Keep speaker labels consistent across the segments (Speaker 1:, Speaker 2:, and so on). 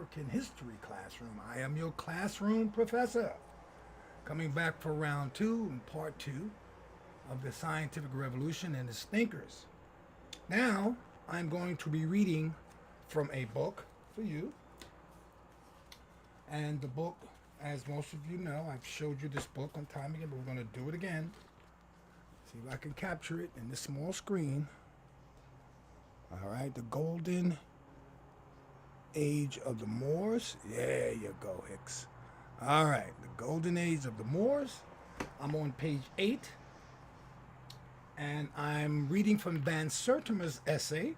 Speaker 1: African history classroom. I am your classroom professor, coming back for round two and part two of the scientific revolution and its thinkers. Now, I'm going to be reading from a book for you. And the book, as most of you know, I've showed you this book on time again, but we're going to do it again. See if I can capture it in this small screen. All right, The Golden Age of the Moors. There you go, Hicks. All right, The Golden Age of the Moors. I'm on page 8. And I'm reading from Van Sertima's essay.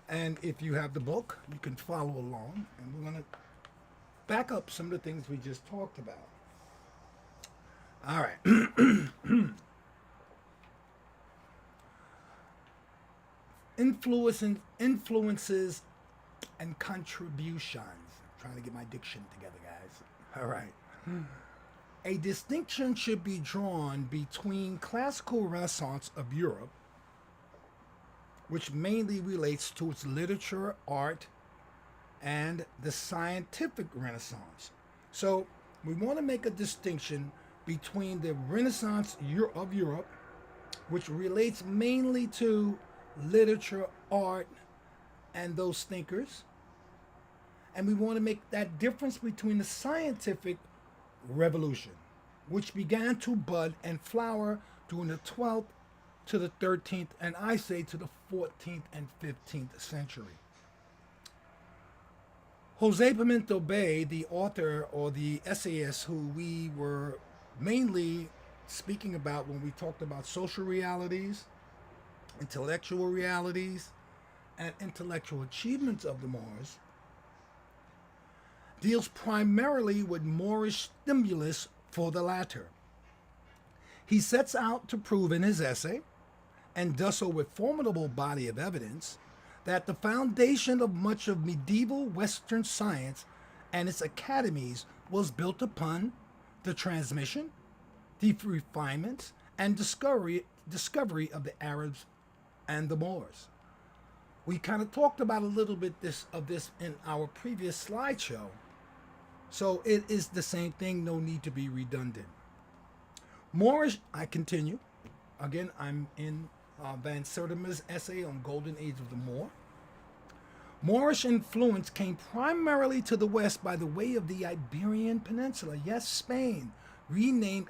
Speaker 1: And if you have the book, you can follow along. And we're going to back up some of the things we just talked about. All right. Influences and contributions. I'm trying to get my diction together, guys. All right. A distinction should be drawn between classical Renaissance of Europe, which mainly relates to its literature, art, and the scientific Renaissance. So we want to make a distinction between the Renaissance of Europe, which relates mainly to literature, art, and those thinkers. And we want to make that difference between the scientific revolution, which began to bud and flower during the 12th to the 13th, and I say to the 14th and 15th century. Jose Pimento Bay, the author or the essayist who we were mainly speaking about when we talked about social realities, intellectual realities, and intellectual achievements of the Moors, deals primarily with Moorish stimulus for the latter. He sets out to prove in his essay, and does so with formidable body of evidence, that the foundation of much of medieval Western science and its academies was built upon the transmission, the refinements, and discovery of the Arabs and the Moors. We kind of talked about a little bit of this in our previous slideshow, so it is the same thing, no need to be redundant. Moorish, I continue. Again, I'm in Van Sertima's essay on Golden Age of the Moor. Moorish influence came primarily to the west by the way of the Iberian Peninsula, yes, Spain, renamed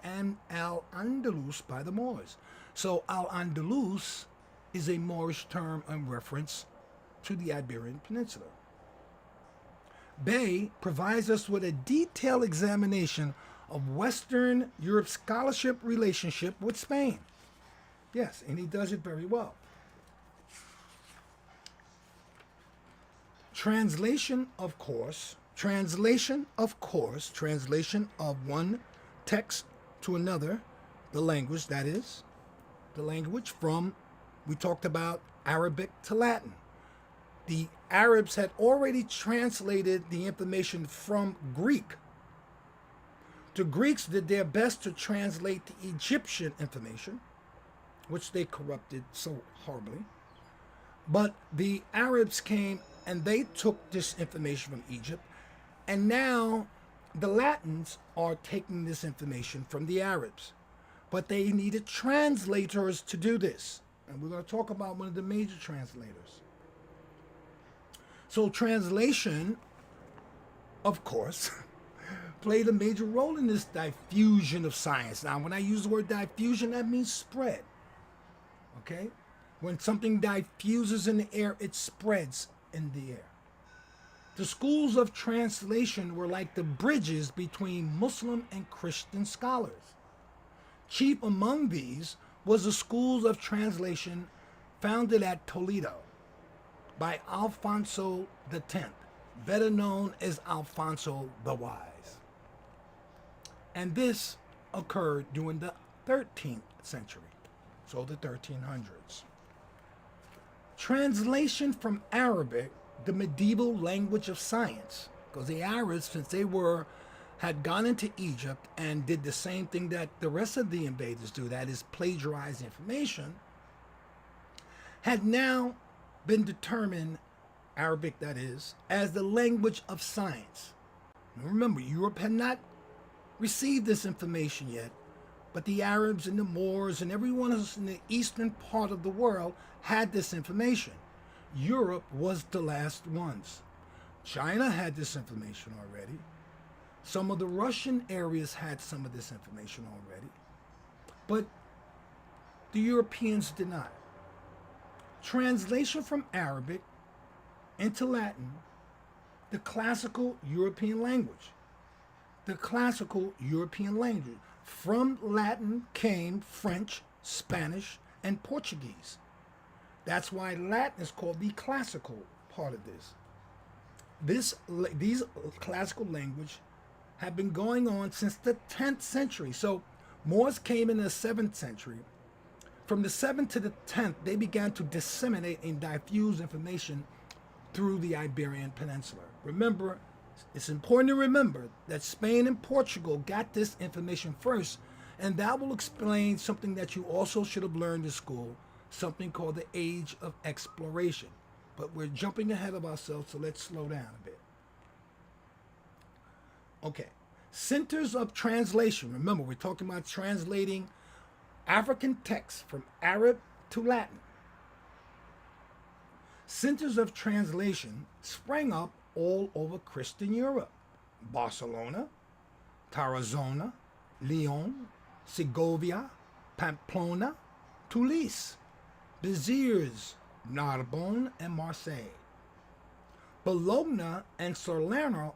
Speaker 1: Al-Andalus by the Moors. So Al-Andalus is a Moorish term in reference to the Iberian Peninsula. Bay provides us with a detailed examination of Western Europe scholarship relationship with Spain. Yes, and he does it very well. Translation of one text to another, the language, that is, the language from, we talked about Arabic to Latin. The Arabs had already translated the information from Greek. The Greeks did their best to translate the Egyptian information, which they corrupted so horribly. But the Arabs came and they took this information from Egypt, and now the Latins are taking this information from the Arabs. But they needed translators to do this. And we're going to talk about one of the major translators. So translation, of course, played a major role in this diffusion of science. Now, when I use the word diffusion, that means spread. Okay? When something diffuses in the air, it spreads in the air. The schools of translation were like the bridges between Muslim and Christian scholars. Chief among these was the schools of translation founded at Toledo by Alfonso X, better known as Alfonso the Wise. And this occurred during the 13th century, so the 1300s. Translation from Arabic, the medieval language of science, because the Arabs, since they had gone into Egypt and did the same thing that the rest of the invaders do, that is plagiarize information, had now been determined Arabic that is, as the language of science. Now remember, Europe had not received this information yet, but the Arabs and the Moors and everyone else in the eastern part of the world had this information. Europe was the last ones. China had this information already. Some of the Russian areas had some of this information already, but the Europeans did not. Translation from Arabic into Latin, the classical European language. The classical European language. From Latin came French, Spanish, and Portuguese. That's why Latin is called the classical part of this. These classical language have been going on since the 10th century. So Moors came in the 7th century. From the 7th to the 10th, they began to disseminate and diffuse information through the Iberian Peninsula. Remember, it's important to remember that Spain and Portugal got this information first, and that will explain something that you also should have learned in school, something called the Age of Exploration. But we're jumping ahead of ourselves, so let's slow down a bit. Okay, centers of translation. Remember, we're talking about translating African texts from Arab to Latin. Centers of translation sprang up all over Christian Europe. Barcelona, Tarazona, Lyon, Segovia, Pamplona, Toulouse, Béziers, Narbonne, and Marseille. Bologna and Salerno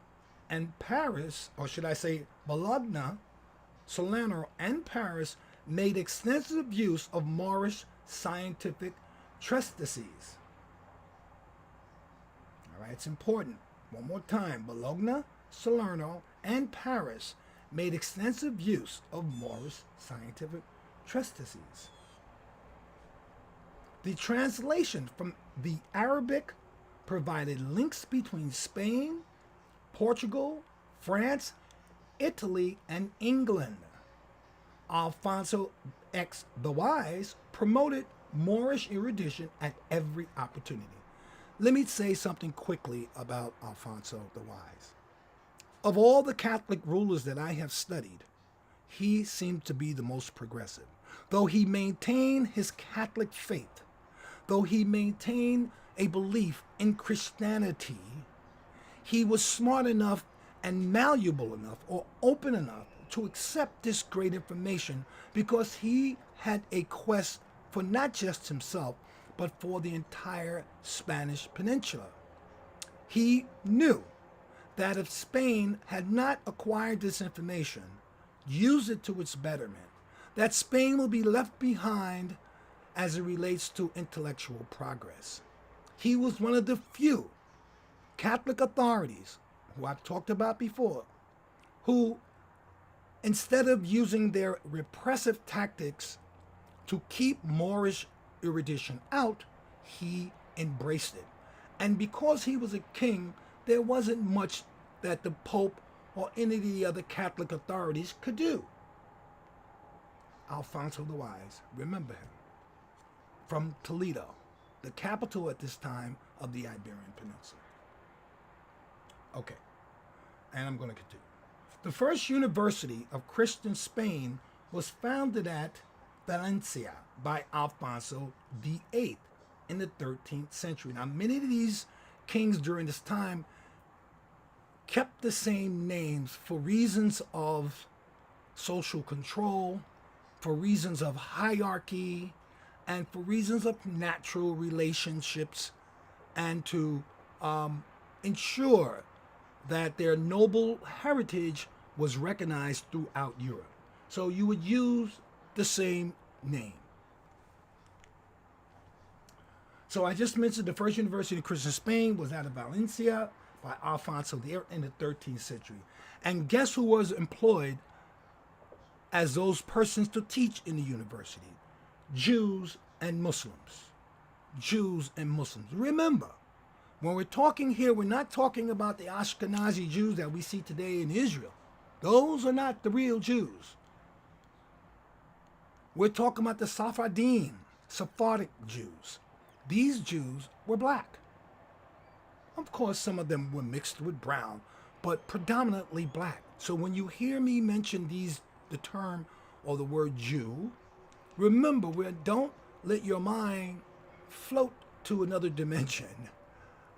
Speaker 1: and Paris, or should I say Bologna, Salerno, and Paris made extensive use of Moorish scientific treatises. All right, it's important. One more time. Bologna, Salerno, and Paris made extensive use of Moorish scientific treatises. The translation from the Arabic provided links between Spain, Portugal, France, Italy, and England. Alfonso X the Wise promoted Moorish erudition at every opportunity. Let me say something quickly about Alfonso the Wise. Of all the Catholic rulers that I have studied, he seemed to be the most progressive. Though he maintained his Catholic faith, though he maintained a belief in Christianity, he was smart enough and malleable enough or open enough to accept this great information because he had a quest for not just himself, but for the entire Spanish peninsula. He knew that if Spain had not acquired this information, used it to its betterment, that Spain will be left behind as it relates to intellectual progress. He was one of the few Catholic authorities, who I've talked about before, who, instead of using their repressive tactics to keep Moorish erudition out, he embraced it. And because he was a king, there wasn't much that the Pope or any of the other Catholic authorities could do. Alfonso the Wise, remember him, from Toledo, the capital at this time of the Iberian Peninsula. Okay, and I'm going to continue. The first university of Christian Spain was founded at Valencia by Alfonso VIII in the 13th century. Now, many of these kings during this time kept the same names for reasons of social control, for reasons of hierarchy, and for reasons of natural relationships, and to ensure that their noble heritage was recognized throughout Europe. So you would use the same name. So I just mentioned the first university of Christian Spain was out of Valencia by Alfonso VIII in the 13th century. And guess who was employed as those persons to teach in the university? Jews and Muslims. Jews and Muslims. Remember, when we're talking here, we're not talking about the Ashkenazi Jews that we see today in Israel. Those are not the real Jews. We're talking about the Sephardim, Sephardic Jews. These Jews were black. Of course, some of them were mixed with brown, but predominantly black. So when you hear me mention the term or the word Jew, remember, don't let your mind float to another dimension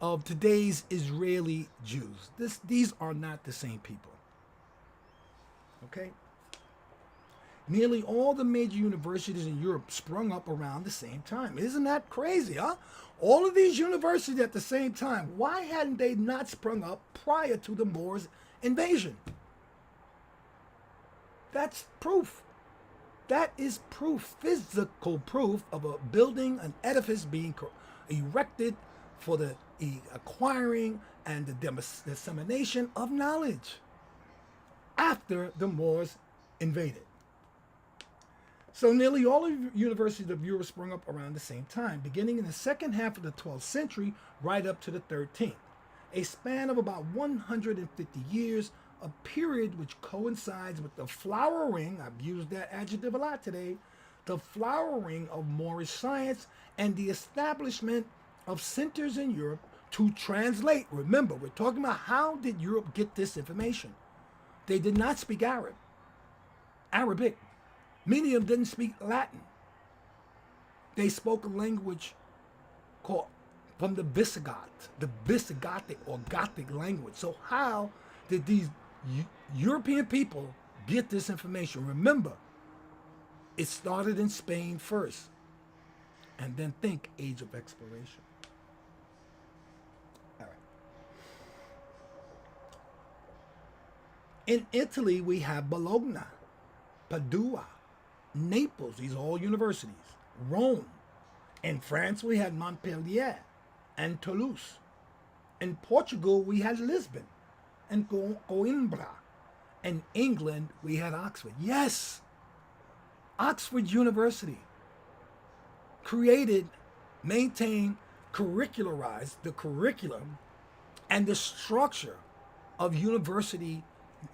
Speaker 1: of today's Israeli Jews. These are not the same people. Okay? Nearly all the major universities in Europe sprung up around the same time. Isn't that crazy, huh? All of these universities at the same time. Why hadn't they not sprung up prior to the Moors' invasion? That's proof. That is proof, physical proof of a building, an edifice being erected for the acquiring and the dissemination of knowledge after the Moors invaded. So nearly all of the universities of Europe sprung up around the same time, beginning in the second half of the 12th century right up to the 13th. A span of about 150 years, a period which coincides with the flowering, I've used that adjective a lot today, the flowering of Moorish science and the establishment of centers in Europe to translate. Remember, we're talking about how did Europe get this information? They did not speak Arabic. Many of them didn't speak Latin. They spoke a language called from the Visigothic or Gothic language. So how did these European people get this information? Remember, it started in Spain first, and then think age of exploration. All right. In Italy, we have Bologna, Padua, Naples, these are all universities, Rome. In France, we had Montpellier and Toulouse. In Portugal, we had Lisbon and Coimbra. In England, we had Oxford. Yes, Oxford University created, maintained, curricularized the curriculum and the structure of university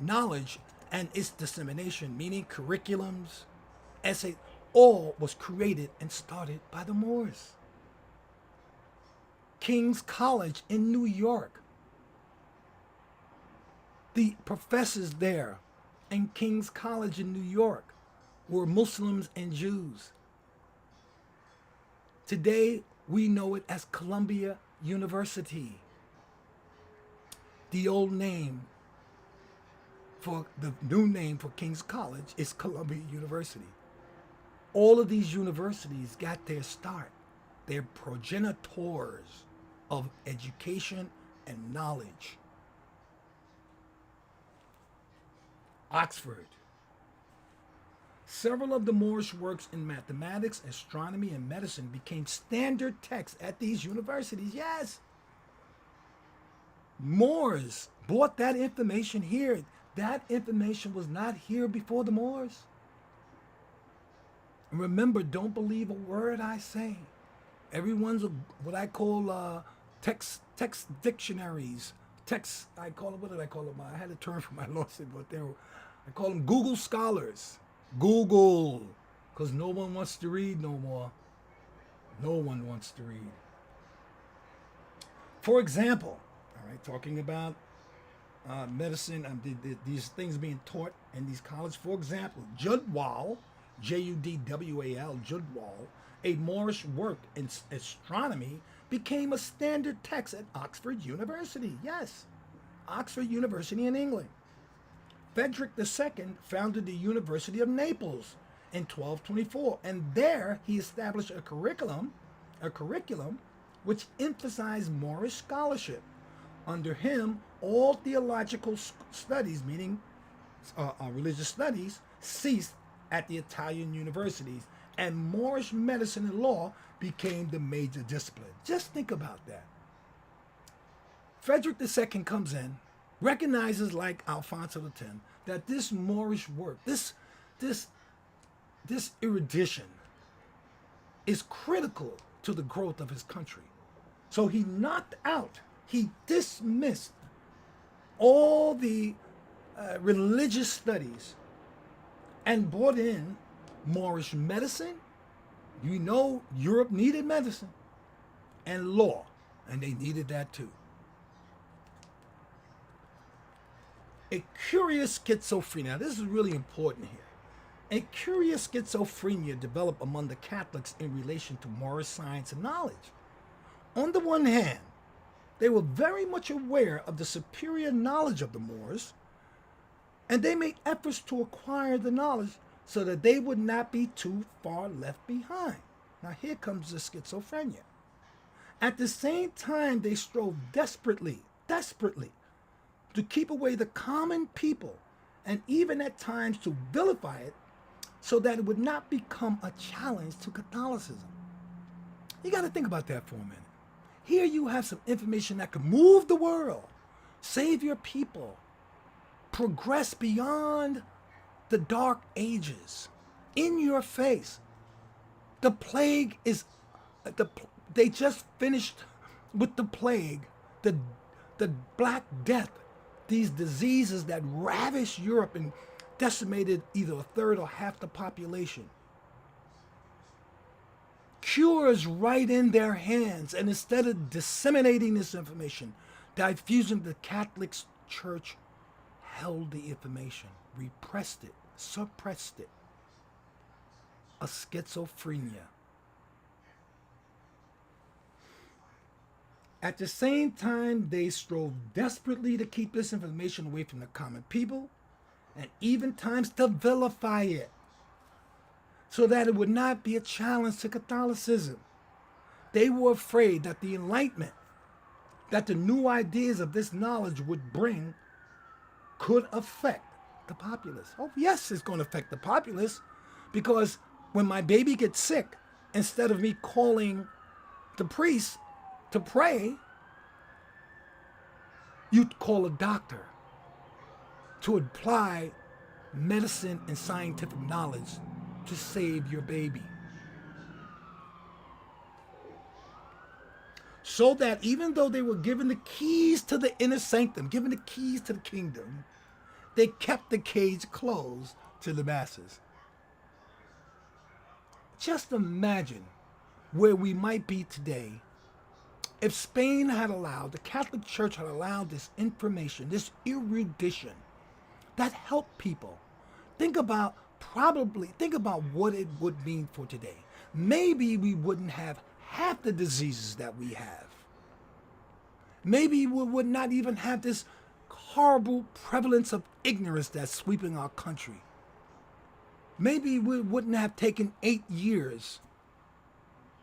Speaker 1: knowledge and its dissemination, meaning curriculums, essays, all was created and started by the Moors. King's College in New York. The professors there in King's College in New York were Muslims and Jews. Today, we know it as Columbia University. The old name for the new name for King's College is Columbia University. All of these universities got their start. They're progenitors of education and knowledge. Oxford. Several of the Moorish works in mathematics, astronomy, and medicine became standard texts at these universities. Yes. Moors brought that information here. That information was not here before the Moors. And remember, don't believe a word I say. Everyone's what I call text dictionaries. What did I call them? I had a term for my lawsuit, but I call them Google scholars. Google, because no one wants to read no more. No one wants to read. For example, all right, talking about medicine and these things being taught in these colleges. For example, Judwal, Judwal, Judwal, a Moorish work in astronomy, became a standard text at Oxford University. Yes, Oxford University in England. Frederick II founded the University of Naples in 1224, and there he established a curriculum which emphasized Moorish scholarship. Under him, all theological studies, meaning religious studies, ceased at the Italian universities, and Moorish medicine and law became the major discipline. Just think about that. Frederick II comes in, recognizes, like Alfonso X, that this Moorish work, this erudition is critical to the growth of his country. So he dismissed all the religious studies and brought in Moorish medicine. You know, Europe needed medicine and law, and they needed that too. A curious schizophrenia. Now, this is really important here. A curious schizophrenia developed among the Catholics in relation to Moorish science and knowledge. On the one hand, they were very much aware of the superior knowledge of the Moors, and they made efforts to acquire the knowledge so that they would not be too far left behind. Now, here comes the schizophrenia. At the same time, they strove desperately to keep away the common people and even at times to vilify it so that it would not become a challenge to Catholicism. You got to think about that for a minute. Here you have some information that could move the world, save your people, progress beyond the dark ages, in your face. The plague is, they just finished with the plague, the Black Death, these diseases that ravished Europe and decimated either a third or half the population. Cures right in their hands, and instead of disseminating this information, diffusing, the Catholic Church held the information, repressed it, suppressed it. A schizophrenia. At the same time, they strove desperately to keep this information away from the common people, and even times to vilify it, so that it would not be a challenge to Catholicism. They were afraid that the enlightenment, that the new ideas of this knowledge would bring, could affect the populace. Oh, yes, it's going to affect the populace, because when my baby gets sick, instead of me calling the priest to pray, you'd call a doctor to apply medicine and scientific knowledge to save your baby. So that even though they were given the keys to the inner sanctum, given the keys to the kingdom, they kept the cage closed to the masses. Just imagine where we might be today if Spain had allowed, the Catholic Church had allowed this information, this erudition that helped people. Think about what it would mean for today. Maybe we wouldn't have half the diseases that we have. Maybe we would not even have this horrible prevalence of ignorance that's sweeping our country. Maybe we wouldn't have taken 8 years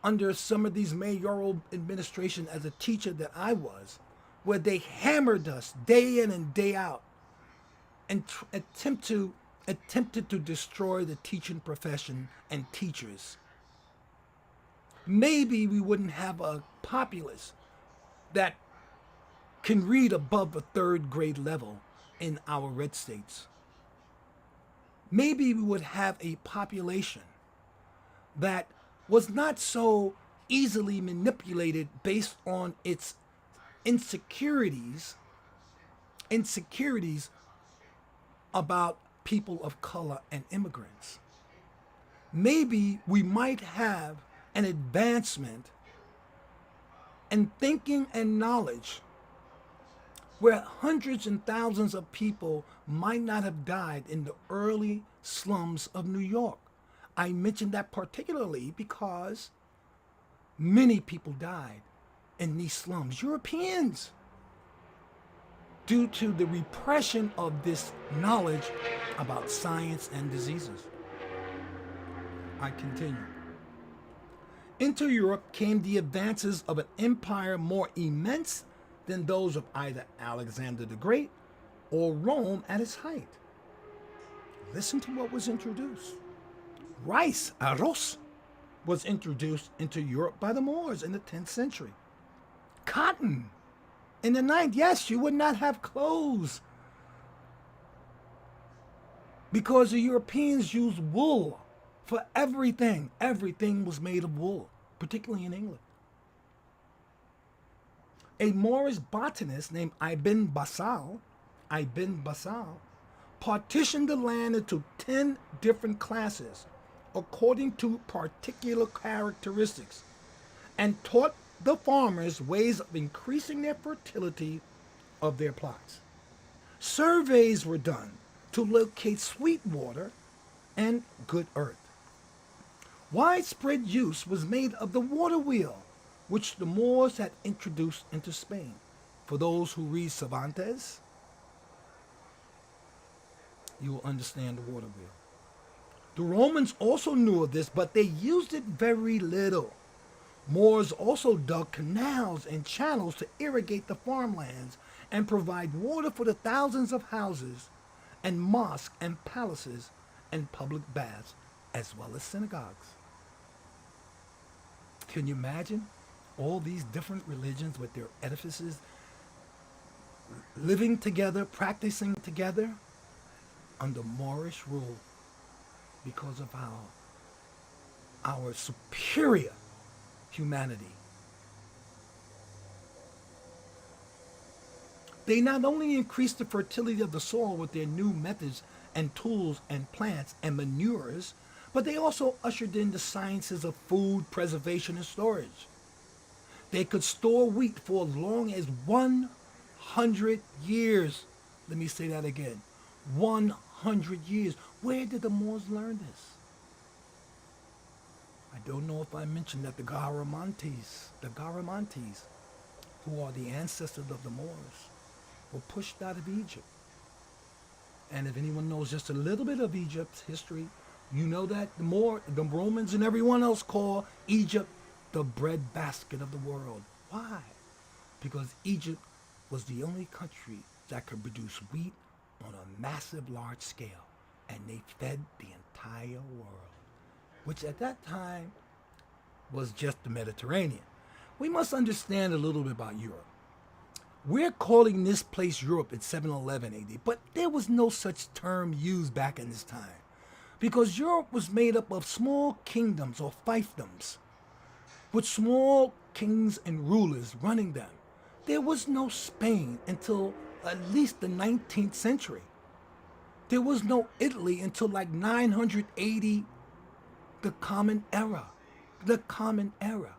Speaker 1: under some of these mayoral administration as a teacher that I was, where they hammered us day in and day out and attempted to destroy the teaching profession and teachers. Maybe we wouldn't have a populace that can read above the 3rd grade level in our red states. Maybe we would have a population that was not so easily manipulated based on its insecurities about people of color and immigrants. Maybe we might have an advancement in thinking and knowledge where hundreds and thousands of people might not have died in the early slums of New York. I mention that particularly because many people died in these slums, Europeans, due to the repression of this knowledge about science and diseases. I continue. Into Europe came the advances of an empire more immense than those of either Alexander the Great or Rome at its height. Listen to what was introduced. Rice, arroz, was introduced into Europe by the Moors in the 10th century. Cotton in the 9th. Yes, you would not have clothes because the Europeans used wool for everything. Everything was made of wool, particularly in England. A Moorish botanist named Ibn Basal partitioned the land into 10 different classes according to particular characteristics and taught the farmers ways of increasing their fertility of their plots. Surveys were done to locate sweet water and good earth. Widespread use was made of the water wheel, which the Moors had introduced into Spain. For those who read Cervantes, you will understand the water wheel. The Romans also knew of this, but they used it very little. Moors also dug canals and channels to irrigate the farmlands and provide water for the thousands of houses and mosques and palaces and public baths, as well as synagogues. Can you imagine all these different religions with their edifices living together, practicing together under Moorish rule because of our superior humanity? They not only increased the fertility of the soil with their new methods and tools and plants and manures, but they also ushered in the sciences of food preservation and storage. They could store wheat for as long as 100 years. Let me say that again. 100 years. Where did the Moors learn this? I don't know if I mentioned that the Garamantes, who are the ancestors of the Moors, were pushed out of Egypt. And if anyone knows just a little bit of Egypt's history, you know that the Romans and everyone else call Egypt the breadbasket of the world. Why? Because Egypt was the only country that could produce wheat on a massive, large scale, and they fed the entire world, which at that time was just the Mediterranean. We must understand a little bit about Europe. We're calling this place Europe at 711 AD, but there was no such term used back in this time, because Europe was made up of small kingdoms or fiefdoms, with small kings and rulers running them. There was no Spain until at least the 19th century. There was no Italy until like 980, the Common Era. The Common Era.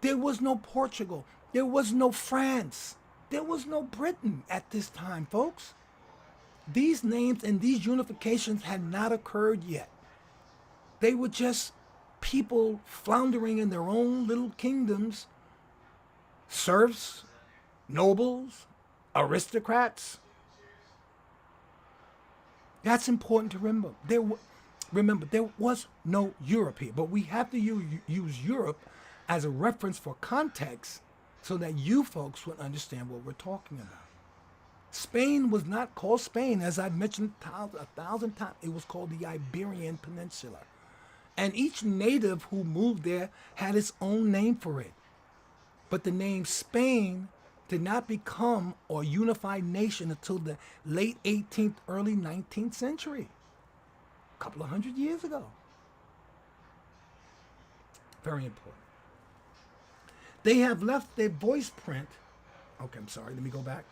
Speaker 1: There was no Portugal. There was no France. There was no Britain at this time, folks. These names and these unifications had not occurred yet. They were just people floundering in their own little kingdoms, serfs, nobles, aristocrats. That's important to remember. Remember, there was no Europe here, but we have to use Europe as a reference for context so that you folks would understand what we're talking about. Spain was not called Spain, as I've mentioned a thousand times. It was called the Iberian Peninsula. And each native who moved there had its own name for it. But the name Spain did not become a unified nation until the late 18th, early 19th century. A couple of hundred years ago. Very important. They have left their voice print. Okay, I'm sorry, let me go back.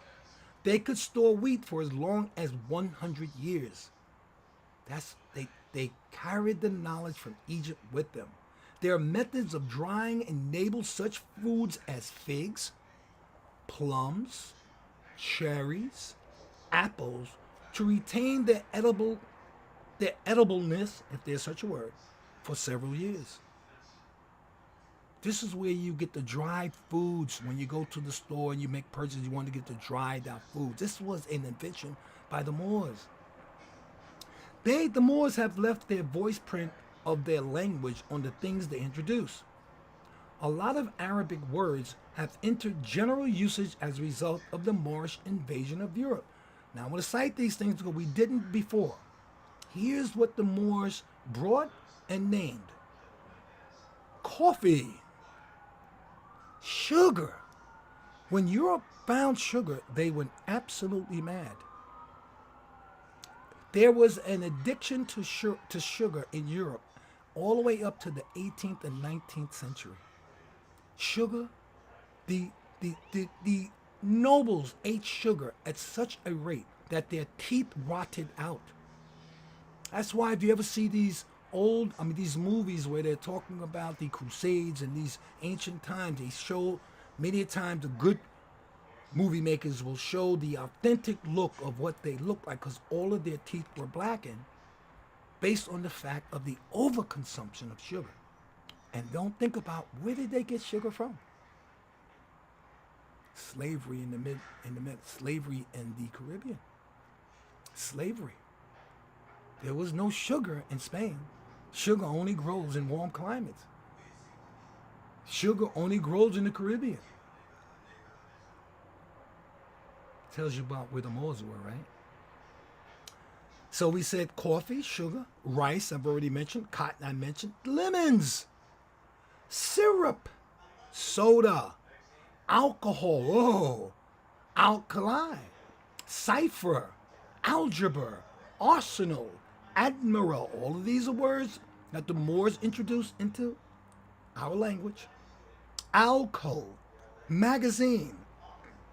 Speaker 1: They could store wheat for as long as 100 years. They carried the knowledge from Egypt with them. Their methods of drying enabled such foods as figs, plums, cherries, apples to retain their edibleness, if there's such a word, for several years. This is where you get the dried foods. When you go to the store and you make purchases, you want to get the dried out foods. This was an invention by the Moors. The Moors have left their voice print of their language on the things they introduced. A lot of Arabic words have entered general usage as a result of the Moorish invasion of Europe. Now, I'm going to cite these things because we didn't before. Here's what the Moors brought and named. Coffee. Sugar. When Europe found sugar, they went absolutely mad. There was an addiction to sugar in Europe all the way up to the 18th and 19th century. Sugar, the nobles ate sugar at such a rate that their teeth rotted out. That's why if you ever see these these movies where they're talking about the Crusades and these ancient times, they show many times movie makers will show the authentic look of what they look like because all of their teeth were blackened based on the fact of the overconsumption of sugar. And don't think about where did they get sugar from? Slavery slavery in the Caribbean. Slavery. There was no sugar in Spain. Sugar only grows in warm climates. Sugar only grows in the Caribbean. Tells you about where the Moors were, right? So we said coffee, sugar, rice, I've already mentioned, cotton, I mentioned, lemons, syrup, soda, alcohol, alkali, cipher, algebra, arsenal, admiral. All of these are words that the Moors introduced into our language. Alcove, magazine.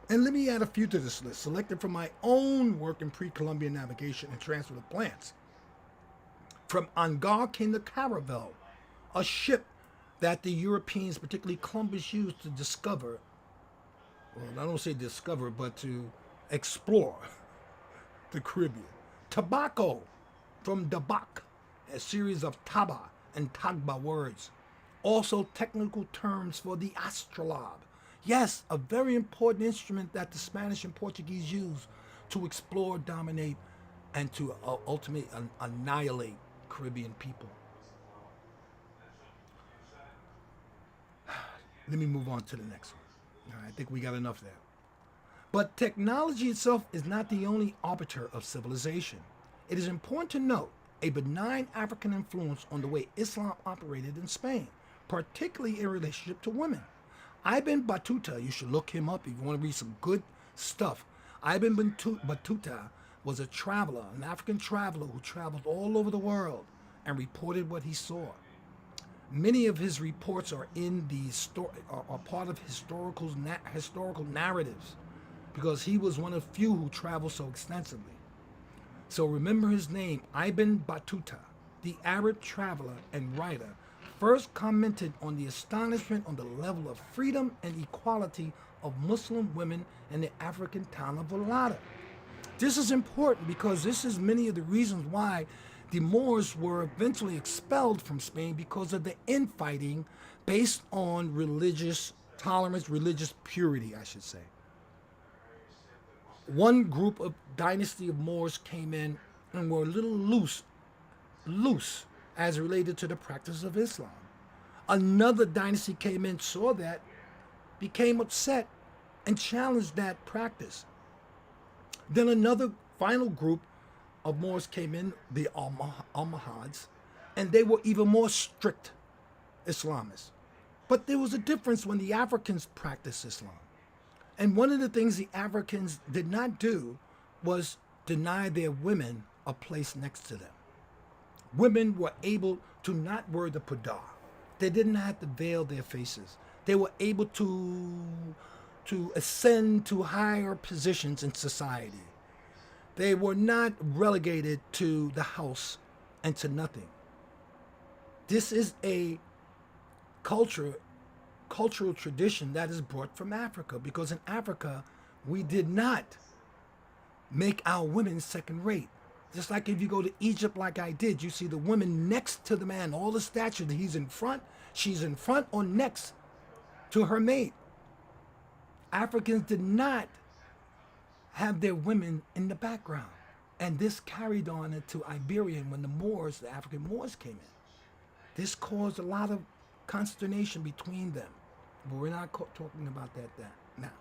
Speaker 1: And let me add a few to this list, selected from my own work in pre-Columbian navigation and transfer of plants. From Angar came the caravel, a ship that the Europeans, particularly Columbus, used to discover, well, I don't say discover, but to explore the Caribbean. Tobacco, from dabak, a series of taba and tagba words. Also technical terms for the astrolabe. Yes, a very important instrument that the Spanish and Portuguese used to explore, dominate, and to ultimately annihilate Caribbean people. Let me move on to the next one. All right, I think we got enough there. But technology itself is not the only arbiter of civilization. It is important to note a benign African influence on the way Islam operated in Spain, particularly in relationship to women. Ibn Battuta, you should look him up if you want to read some good stuff. Ibn Battuta was a traveler, an African traveler who traveled all over the world and reported what he saw. Many of his reports are in the are part of historical narratives because he was one of few who traveled so extensively. So remember his name, Ibn Battuta, the Arab traveler and writer, first commented on the astonishment on the level of freedom and equality of Muslim women in the African town of Vallada. This is important because this is many of the reasons why the Moors were eventually expelled from Spain because of the infighting based on religious tolerance, religious purity, I should say. One group of dynasty of Moors came in and were a little loose as related to the practice of Islam. Another dynasty came in, saw that, became upset, and challenged that practice. Then another final group of Moors came in, the Almohads, and they were even more strict Islamists. But there was a difference when the Africans practiced Islam. And one of the things the Africans did not do was deny their women a place next to them. Women were able to not wear the purdah. They didn't have to veil their faces. They were able to ascend to higher positions in society. They were not relegated to the house and to nothing. This is a cultural tradition that is brought from Africa, because in Africa, we did not make our women second rate. Just like if you go to Egypt like I did, you see the woman next to the man, all the stature, he's in front, she's in front or next to her mate. Africans did not have their women in the background. And this carried on into Iberia when the Moors, the African Moors came in. This caused a lot of consternation between them. But we're not talking about that now.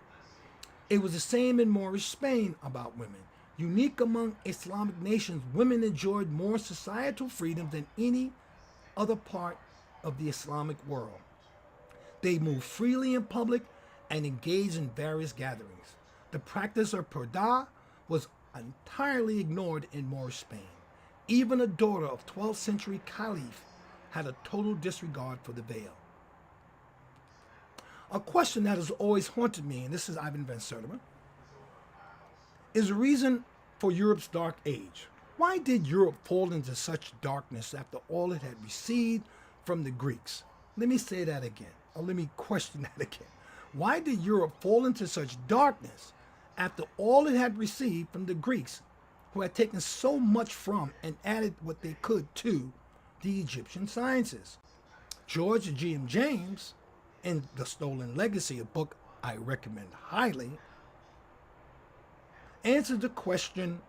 Speaker 1: It was the same in Moorish Spain about women. Unique among Islamic nations, women enjoyed more societal freedom than any other part of the Islamic world. They moved freely in public and engaged in various gatherings. The practice of purdah was entirely ignored in Moorish Spain. Even a daughter of 12th century caliph had a total disregard for the veil. A question that has always haunted me, and this is Ivan Van Sertima, is the reason for Europe's dark age. Why did Europe fall into such darkness after all it had received from the Greeks? Let me say that again, or let me question that again. Why did Europe fall into such darkness after all it had received from the Greeks, who had taken so much from and added what they could to the Egyptian sciences? George G.M. James, in The Stolen Legacy, a book I recommend highly, answered the question.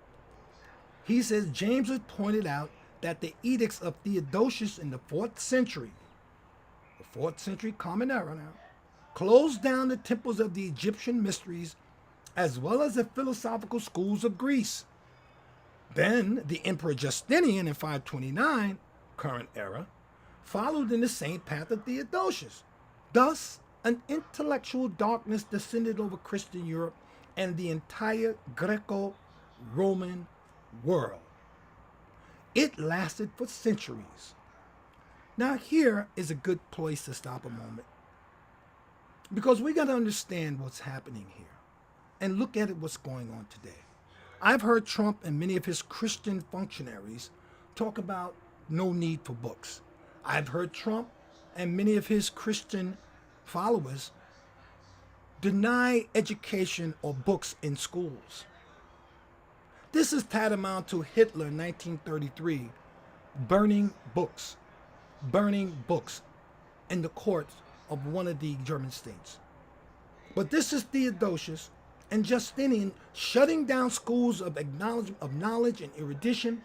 Speaker 1: He says James had pointed out that the edicts of Theodosius in the 4th century, the 4th century Common Era now, closed down the temples of the Egyptian mysteries as well as the philosophical schools of Greece. Then the Emperor Justinian in 529, current era, followed in the same path of Theodosius. Thus, an intellectual darkness descended over Christian Europe and the entire Greco-Roman world. It lasted for centuries. Now here is a good place to stop a moment, because we got to understand what's happening here and look at what's going on today. I've heard Trump and many of his Christian functionaries talk about no need for books. I've heard Trump and many of his Christian followers deny education or books in schools. This is tantamount to Hitler in 1933 burning books in the courts of one of the German states. But this is Theodosius and Justinian shutting down schools of knowledge and erudition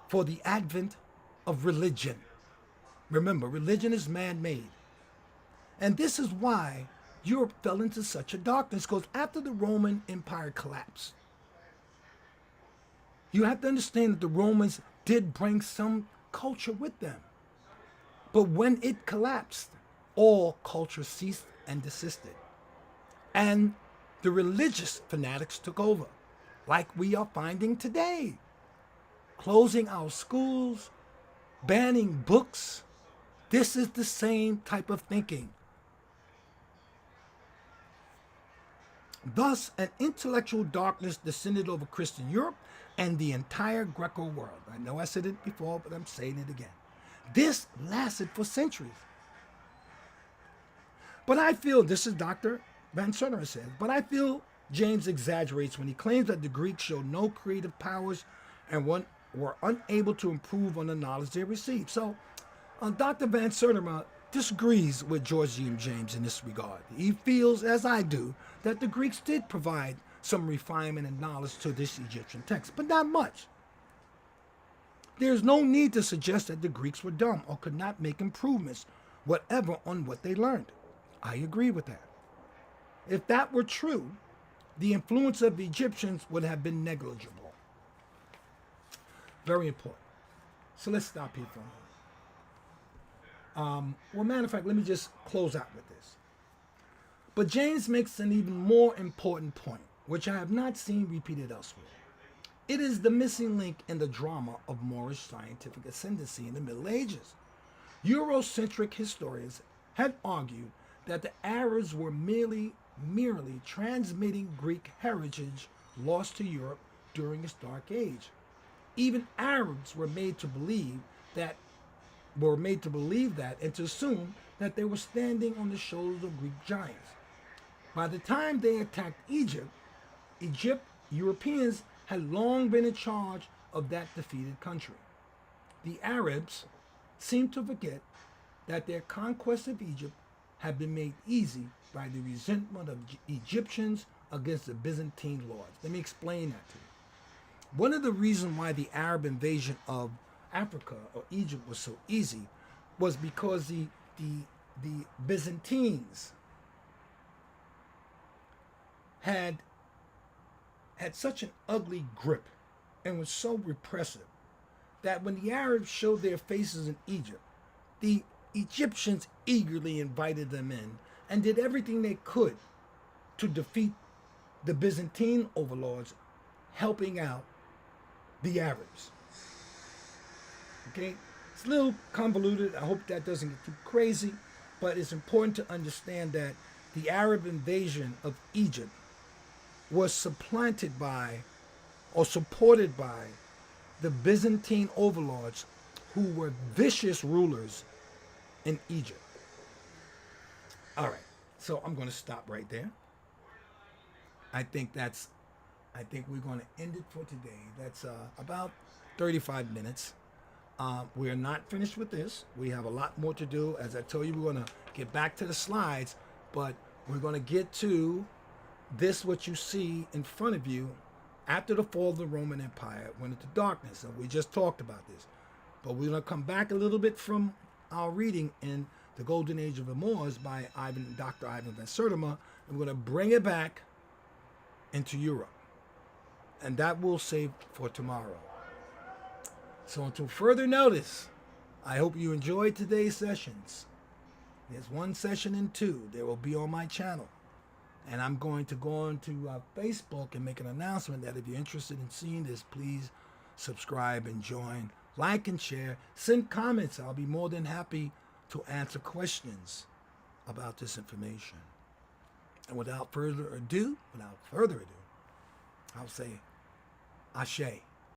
Speaker 1: for the advent of religion. Remember, religion is man-made. And this is why Europe fell into such a darkness, because after the Roman Empire collapsed, you have to understand that the Romans did bring some culture with them. But when it collapsed, all culture ceased and desisted. And the religious fanatics took over, like we are finding today. Closing our schools, banning books. This is the same type of thinking. Thus, an intellectual darkness descended over Christian Europe and the entire Greco world. I know I said it before, but I'm saying it again. This lasted for centuries. But I feel, this is Dr. Van Sertima says, but I feel James exaggerates when he claims that the Greeks showed no creative powers and were unable to improve on the knowledge they received. So Dr. Van Sertima disagrees with George G. James in this regard. He feels, as I do, that the Greeks did provide some refinement and knowledge to this Egyptian text, but not much. There's no need to suggest that the Greeks were dumb or could not make improvements, whatever, on what they learned. I agree with that. If that were true, the influence of the Egyptians would have been negligible. Very important. So let's stop here for a moment. Well, matter of fact, let me just close out with this. But James makes an even more important point, which I have not seen repeated elsewhere. It is the missing link in the drama of Moorish scientific ascendancy in the Middle Ages. Eurocentric historians had argued that the Arabs were merely transmitting Greek heritage lost to Europe during its Dark Age. Even Arabs were made to believe that and to assume that they were standing on the shoulders of Greek giants. By the time they attacked Egypt, Europeans had long been in charge of that defeated country. The Arabs seemed to forget that their conquest of Egypt had been made easy by the resentment of Egyptians against the Byzantine lords. Let me explain that to you. One of the reasons why the Arab invasion of Africa or Egypt was so easy was because the Byzantines had such an ugly grip and was so repressive that when the Arabs showed their faces in Egypt, the Egyptians eagerly invited them in and did everything they could to defeat the Byzantine overlords, helping out the Arabs. Okay? It's a little convoluted. I hope that doesn't get too crazy, but it's important to understand that the Arab invasion of Egypt was supplanted by or supported by the Byzantine overlords, who were vicious rulers in Egypt. All right. So I'm going to stop right there. I think that's. I think we're going to end it for today. That's about 35 minutes. We are not finished with this. We have a lot more to do. As I told you, we're going to get back to the slides, but we're going to get to this, what you see in front of you after the fall of the Roman Empire, went into darkness. And we just talked about this. But we're going to come back a little bit from our reading in The Golden Age of the Moors by Dr. Ivan van Sertima, and we're going to bring it back into Europe. And that we'll save for tomorrow. So until further notice, I hope you enjoyed today's sessions. There's one session in two. They will be on my channel. And I'm going to go on to Facebook and make an announcement that if you're interested in seeing this, please subscribe and join. Like and share. Send comments. I'll be more than happy to answer questions about this information. And without further ado, I'll say, Ashe.